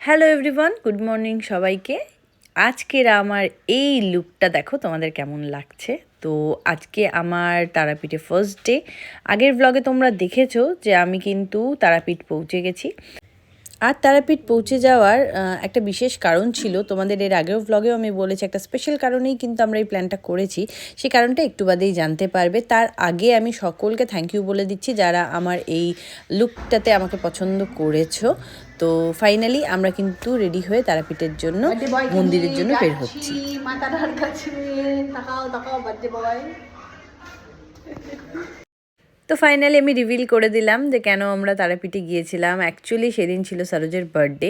Hello everyone, good morning সবাইকে। আজকের আমার এই লুকটা দেখো তোমাদের কেমন লাগছে। তো আজকে আমার তারাপীঠে ফার্স্ট ডে। আগের ব্লগে তোমরা দেখেছো যে আমি কিন্তু তারাপীঠ পৌঁছে গেছি। আর তারাপীঠ পৌঁছে যাওয়ার একটা বিশেষ কারণ ছিল, তোমাদের এর আগেও ব্লগেও আমি বলেছি, একটা স্পেশাল কারণেই কিন্তু আমরা এই প্ল্যানটা করেছি। সেই কারণটা একটু বাদেই জানতে পারবে। তার আগে আমি সকলকে থ্যাংক ইউ বলে দিচ্ছি যারা আমার এই লুকটাতে আমাকে পছন্দ করেছো। তো ফাইনালি আমরা কিন্তু রেডি হয়ে তারাপীঠের জন্য মন্দিরের জন্য বের হচ্ছি। তো ফাইনালি আমি রিভিল করে দিলাম যে কেন আমরা তারাপীঠে গিয়েছিলাম। অ্যাকচুয়ালি সেদিন ছিল সরোজের বার্থডে।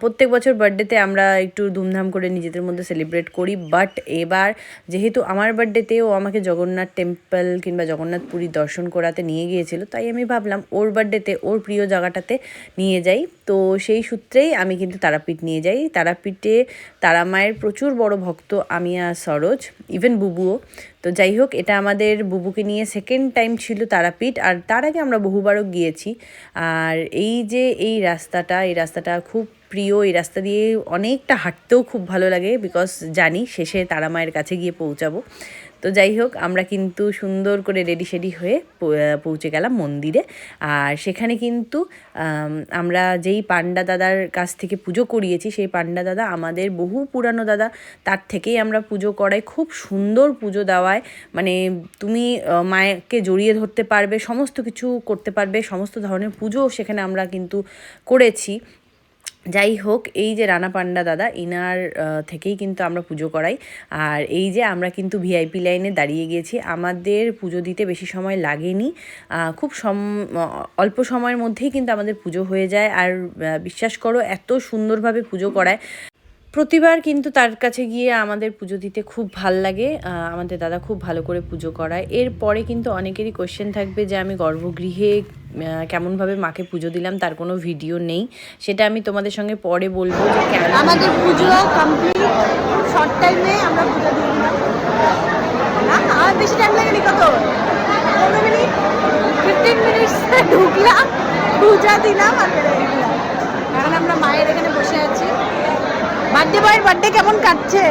প্রত্যেক বছর বার্থডেতে আমরা একটু ধুমধাম করে নিজেদের মধ্যে সেলিব্রেট করি, বাট এবার যেহেতু আমার বার্থডেতেও আমাকে জগন্নাথ টেম্পল কিংবা জগন্নাথ পুরী দর্শন করাতে নিয়ে গিয়েছিল, তাই আমি ভাবলাম ওর বার্থডেতে ওর প্রিয় জায়গাটাতে নিয়ে যাই। তো সেই সূত্রেই আমি কিন্তু তারাপীঠ নিয়ে যাই। তারাপীঠে তারা মায়ের প্রচুর বড় ভক্ত আমি আর সরোজ, ইভেন বুবুও। তো যাই হোক, এটা আমাদের বুবুকে নিয়ে সেকেন্ড টাইম ছিল তারাপীঠ, আর তার আগে আমরা বহুবারও গিয়েছি। আর এই যে এই রাস্তাটা খুব প্রিয়। এই রাস্তা দিয়ে অনেকটা হাঁটতেও খুব ভালো লাগে, বিকজ জানি শেষে তারা মায়ের কাছে গিয়ে পৌঁছাবো। তো যাই হোক, আমরা কিন্তু সুন্দর করে রেডি সেডি হয়ে পৌঁছে গেলাম মন্দিরে। আর সেখানে কিন্তু আমরা যেই পান্ডা দাদার কাছ থেকে পুজো করিয়েছি, সেই পান্ডা দাদা আমাদের বহু পুরানো দাদা, তার থেকেই আমরা পুজো করাই। খুব সুন্দর পুজো দেওয়ায়, মানে তুমি মায়েরকে জড়িয়ে ধরতে পারবে, সমস্ত কিছু করতে পারবে, সমস্ত ধরনের পুজো সেখানে আমরা কিন্তু করেছি। যাই হোক, এই যে রানা পান্ডা দাদা, ইনার থেকেই কিন্তু আমরা পুজো করাই। আর এই যে আমরা কিন্তু ভিআইপি লাইনে দাঁড়িয়ে গিয়েছি। আমাদের পুজো দিতে বেশি সময় লাগেনি, খুব অল্প সময়ের মধ্যেই কিন্তু আমাদের পুজো হয়ে যায়। আর বিশ্বাস করো, এত সুন্দরভাবে পুজো করায়। প্রতিবার কিন্তু তার কাছে গিয়ে আমাদের পুজো দিতে খুব ভাল লাগে। আমাদের দাদা খুব ভালো করে পুজো করায়। এরপরে কিন্তু অনেকেরই কোয়েশ্চেন থাকবে যে আমি গর্ভগৃহে কেমনভাবে মাকে পুজো দিলাম, তার কোনো ভিডিও নেই। সেটা আমি তোমাদের সঙ্গে পরে বলবো যে কেন আমাদের পুজো কমপ্লিট। শর্ট টাইমে আমরা পুজো দিলাম না, আর বেশি টাইম লাগেনি, কত 15 মিনিট 15 মিনিটস ঢুকলাম, পূজা দিলাম আর বেরিয়ে গেলাম। এখন আমরা মায়ের এখানে বসে আছি। বার্থডে বয়ের বার্থডে কেমন কাটছে?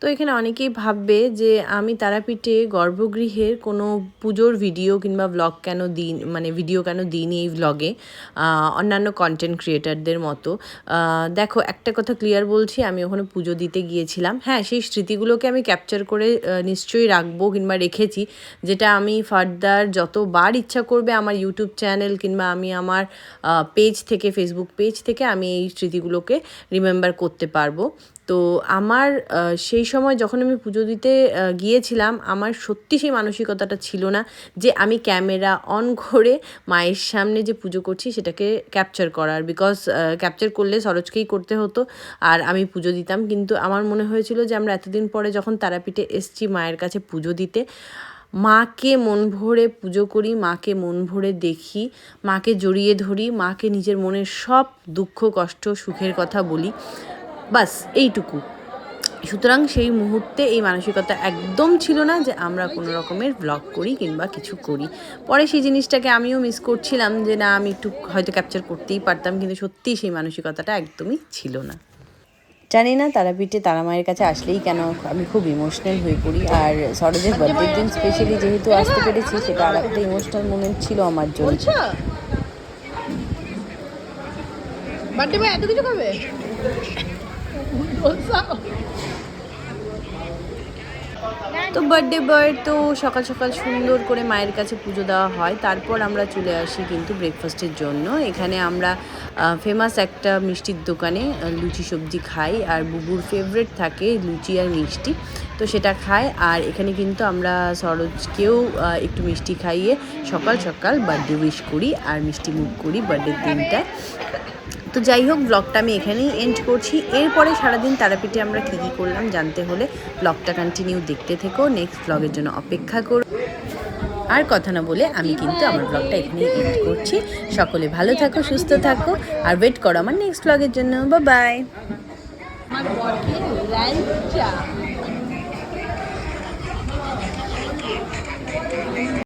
তো এখানে অনেকেই ভাববে যে আমি তারাপীঠে গর্ভগৃহের কোনো পুজোর ভিডিও কিংবা ব্লগ কেন দিই, মানে ভিডিও কেন দিইনি এই ব্লগে অন্যান্য কন্টেন্ট ক্রিয়েটারদের মতো। দেখো, একটা কথা ক্লিয়ার বলছি, আমি ওখানে পুজো দিতে গিয়েছিলাম। হ্যাঁ, সেই স্মৃতিগুলোকে আমি ক্যাপচার করে নিশ্চয়ই রাখবো কিংবা রেখেছি, যেটা আমি ফার্দার যতবার ইচ্ছা করবে আমার ইউটিউব চ্যানেল কিংবা আমি আমার পেজ থেকে, ফেসবুক পেজ থেকে আমি এই স্মৃতিগুলোকে রিমেম্বার করতে পারবো। তো আমার সেই সময় যখন আমি পুজো দিতে গিয়েছিলাম, আমার সত্যি সেই মানসিকতাটা ছিল না যে আমি ক্যামেরা অন করে মায়ের সামনে যে পুজো করছি সেটাকে ক্যাপচার করার, বিকজ ক্যাপচার করলে সরোজকেই করতে হতো আর আমি পুজো দিতাম। কিন্তু আমার মনে হয়েছিল যে আমরা এতদিন পরে যখন তারাপীঠে এসছি মায়ের কাছে পুজো দিতে, মাকে মন ভরে পুজো করি, মাকে মন ভরে দেখি, মাকে জড়িয়ে ধরি, মাকে নিজের মনের সব দুঃখ কষ্ট সুখের কথা বলি, বাস এইটুকু। সুতরাং সেই মুহূর্তে এই মানসিকতা একদম ছিল না যে আমরা কোনো রকমের ব্লগ করি কিংবা কিছু করি। পরে সেই জিনিসটাকে আমিও মিস করছিলাম যে না, আমি একটু হয়তো ক্যাপচার করতেই পারতাম, কিন্তু সত্যিই সেই মানসিকতাটা একদমই ছিল না। জানি না তারাপীঠে তারা মায়ের কাছে আসলেই কেন আমি খুব ইমোশনাল হয়ে পড়ি। আর সরোজের বার্থডের দিন স্পেশালি যেহেতু আসতে পেরেছি, সেটা আর একটা ইমোশনাল মোমেন্ট ছিল আমার জন্য। বার্থডে বয় এত কিছু খাবে? তো বার্থডে বয়ের তো সকাল সকাল সুন্দর করে মায়ের কাছে পুজো দেওয়া হয়। তারপর আমরা চলে আসি কিন্তু ব্রেকফাস্টের জন্য। এখানে আমরা ফেমাস একটা মিষ্টির দোকানে লুচি সবজি খাই, আর বুবুর ফেভারিট থাকে লুচি আর মিষ্টি, তো সেটা খাই। আর এখানে কিন্তু আমরা সরোজকেও একটু মিষ্টি খাইয়ে সকাল সকাল বার্থডে উইশ করি আর মিষ্টি মুখ করি বার্থডের দিনটা। তো যাই হোক, ব্লগটা আমি এখানেই এন্ড করছি। এরপরে সারাদিন তারাপীঠে আমরা কী কী করলাম জানতে হলে ব্লগটা কন্টিনিউ দেখতে থেকো, নেক্সট ব্লগের জন্য অপেক্ষা করো। আর কথা না বলে আমি কিন্তু আমার ব্লগটা এখানেই এন্ড করছি। সকলে ভালো থাকো, সুস্থ থাকো, আর ওয়েট করো আমার নেক্সট ব্লগের জন্য। Bye bye. আমার বরকে লাইক চা।